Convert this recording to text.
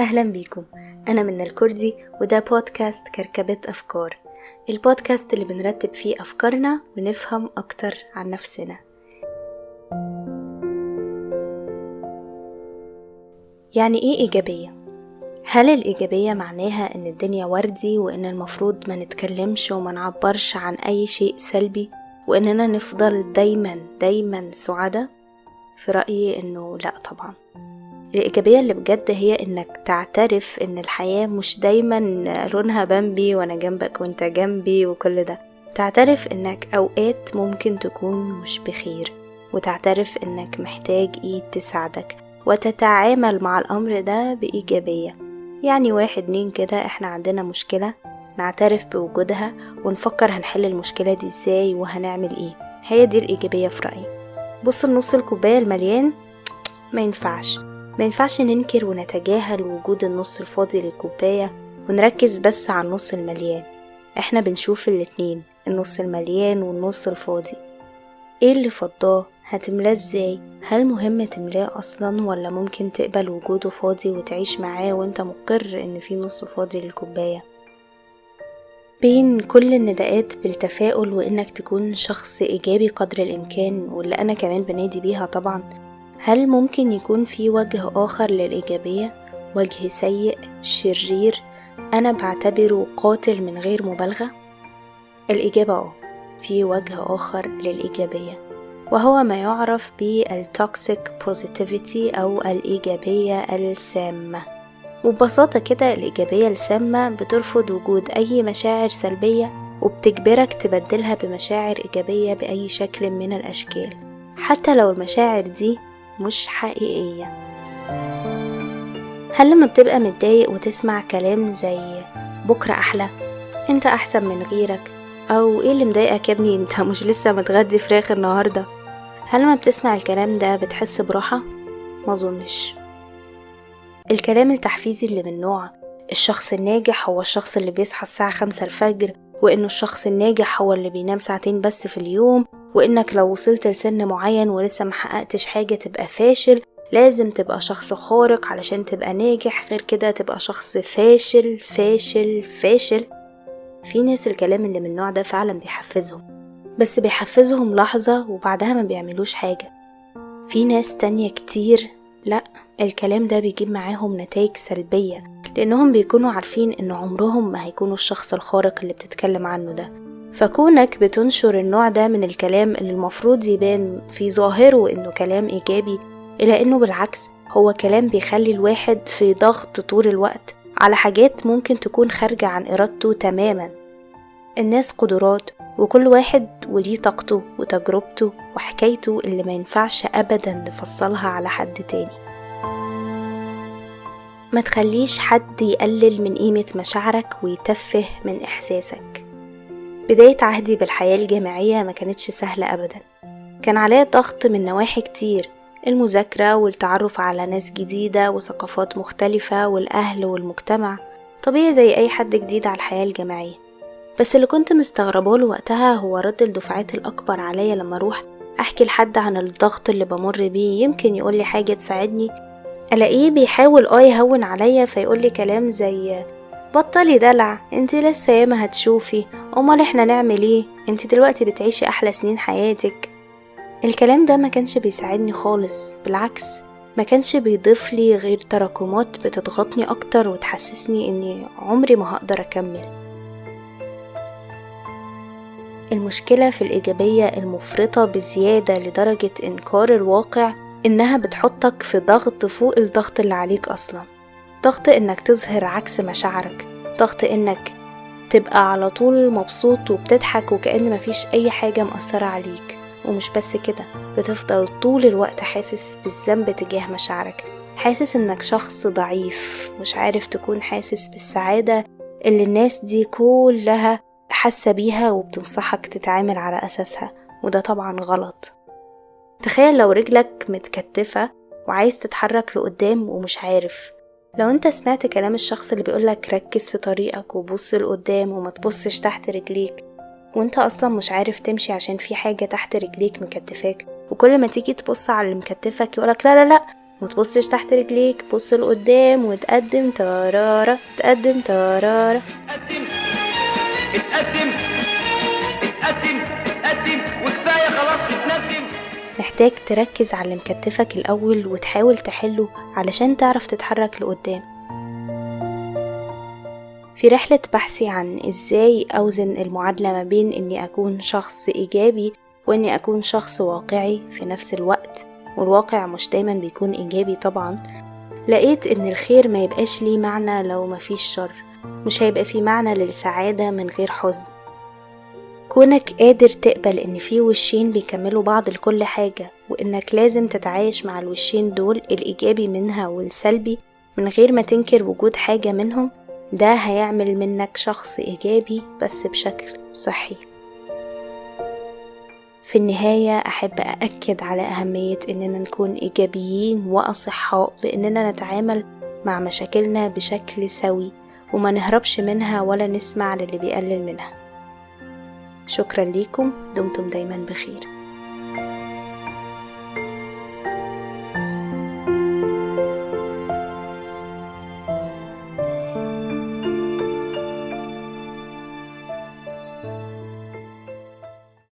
أهلا بيكم. أنا من الكردي وده بودكاست كركبة أفكار، البودكاست اللي بنرتب فيه أفكارنا ونفهم أكتر عن نفسنا. يعني إيه إيجابية؟ هل الإيجابية معناها إن الدنيا وردي وإن المفروض ما نتكلمش وما نعبرش عن أي شيء سلبي وإننا نفضل دايما سعادة؟ في رأيي إنه لأ طبعا. الإيجابية اللي بجد هي إنك تعترف إن الحياة مش دايما لونها بامبي وأنا جنبك وإنت جنبي وكل ده. تعترف إنك أوقات ممكن تكون مش بخير، وتعترف إنك محتاج إيد تساعدك، وتتعامل مع الأمر ده بإيجابية. يعني 1 2 كده إحنا عندنا مشكلة، نعترف بوجودها ونفكر هنحل المشكلة دي إزاي وهنعمل إيه. هي دي الإيجابية في رأيي. بص النص الكوباية المليان ما ينفعش ننكر ونتجاهل وجود النص الفاضي للكوباية ونركز بس على النص المليان. احنا بنشوف الاتنين، النص المليان والنص الفاضي. ايه اللي فضاه؟ هتملاه ازاي؟ هل مهم تملاه اصلا ولا ممكن تقبل وجوده فاضي وتعيش معاه وانت مقر ان في نص فاضي للكوباية؟ بين كل النداءات بالتفاؤل وانك تكون شخص ايجابي قدر الامكان، واللي انا كمان بنادي بيها طبعا، هل ممكن يكون في وجه آخر للإيجابية؟ وجه سيء شرير أنا بعتبره قاتل من غير مبالغة؟ الإجابة في وجه آخر للإيجابية، وهو ما يعرف بالتوكسيك بوزيتيفيتي أو الإيجابية السامة. وببساطة كده الإيجابية السامة بترفض وجود أي مشاعر سلبية وبتجبرك تبدلها بمشاعر إيجابية بأي شكل من الأشكال، حتى لو المشاعر دي مش حقيقية. هل لما بتبقى متضايق وتسمع كلام زي بكرة أحلى، انت أحسن من غيرك، أو ايه اللي مضايقك يا ابني انت مش لسه متغدي فراخ النهاردة، هل لما بتسمع الكلام ده بتحس براحة؟ ما ظنش. الكلام التحفيزي اللي من نوع الشخص الناجح هو الشخص اللي بيصحى الساعة 5 الفجر، وإنه الشخص الناجح هو اللي بينام 2 ساعات بس في اليوم، وإنك لو وصلت لسن معين ولسه محققتش حاجة تبقى فاشل، لازم تبقى شخص خارق علشان تبقى ناجح، غير كده تبقى شخص فاشل فاشل فاشل. في ناس الكلام اللي من النوع ده فعلا بيحفزهم، بس بيحفزهم لحظة وبعدها ما بيعملوش حاجة. في ناس تانية كتير لأ، الكلام ده بيجيب معاهم نتائج سلبية، لأنهم بيكونوا عارفين إن عمرهم ما هيكونوا الشخص الخارق اللي بتتكلم عنه ده. فكونك بتنشر النوع ده من الكلام اللي المفروض يبان في ظاهره إنه كلام إيجابي، إلا إنه بالعكس هو كلام بيخلي الواحد في ضغط طول الوقت على حاجات ممكن تكون خارجة عن إرادته تماما. الناس قدرات، وكل واحد وليه طاقته وتجربته وحكايته اللي ما ينفعش أبدا نفصلها على حد تاني. ما تخليش حد يقلل من قيمة مشاعرك ويتفه من إحساسك. بداية عهدي بالحياة الجامعية ما كانتش سهلة أبدا، كان عليا ضغط من نواحي كتير، المذاكرة والتعرف على ناس جديدة وثقافات مختلفة والأهل والمجتمع، طبيعي زي أي حد جديد على الحياة الجامعية. بس اللي كنت مستغربه له وقتها هو رد الدفعات الأكبر عليا لما أروح أحكي لحد عن الضغط اللي بمر بيه، يمكن يقولي حاجة تساعدني، ألاقيه بيحاول يهون عليا فيقولي كلام زي بطلي دلع، انتي لسه ياما هتشوفي، امال احنا نعمل ايه، انتي دلوقتي بتعيشي أحلى سنين حياتك. الكلام ده ما كانش بيساعدني خالص، بالعكس ما كانش بيضيف لي غير تراكمات بتضغطني أكتر وتحسسني إني عمري ما هقدر أكمل. المشكلة في الإيجابية المفرطة بزيادة لدرجة إنكار الواقع إنها بتحطك في ضغط فوق الضغط اللي عليك أصلا، ضغط إنك تظهر عكس مشاعرك، ضغط إنك تبقى على طول مبسوط وبتضحك وكأن مفيش أي حاجة مأثرة عليك. ومش بس كده، بتفضل طول الوقت حاسس بالذنب تجاه مشاعرك، حاسس إنك شخص ضعيف، مش عارف تكون حاسس بالسعادة اللي الناس دي كلها حاسة بيها وبتنصحك تتعامل على أساسها، وده طبعا غلط. تخيل لو رجلك متكتفة وعايز تتحرك لقدام ومش عارف، لو انت سمعت كلام الشخص اللي بيقولك ركز في طريقك وبص لقدام وما تبصش تحت رجليك، وانت اصلا مش عارف تمشي عشان في حاجة تحت رجليك مكتفاك، وكل ما تيجي تبص على اللي مكتفك يقولك لا لا لا ومتبصش تحت رجليك، بص لقدام وتقدم ترارة، تقدم ترارة. اتقدم اتقدم اتقدم وكفاية خلاص تتندم. محتاج تركز على اللي مكتفك الأول وتحاول تحله علشان تعرف تتحرك لقدام. في رحلة بحثي عن إزاي أوزن المعادلة ما بين إني أكون شخص إيجابي وإني أكون شخص واقعي في نفس الوقت، والواقع مش دايما بيكون إيجابي طبعا، لقيت إن الخير ما يبقاش ليه معنى لو مفيش شر، مش هيبقى فيه معنى للسعادة من غير حزن. كونك قادر تقبل إن في وشين بيكملوا بعض لكل حاجة، وإنك لازم تتعايش مع الوشين دول، الإيجابي منها والسلبي، من غير ما تنكر وجود حاجة منهم، ده هيعمل منك شخص إيجابي بس بشكل صحي. في النهاية أحب أأكد على أهمية إننا نكون إيجابيين وأصحاء، بإننا نتعامل مع مشاكلنا بشكل سوي وما نهربش منها ولا نسمع للي بيقلل منها. شكرا ليكم، دمتم دايما بخير.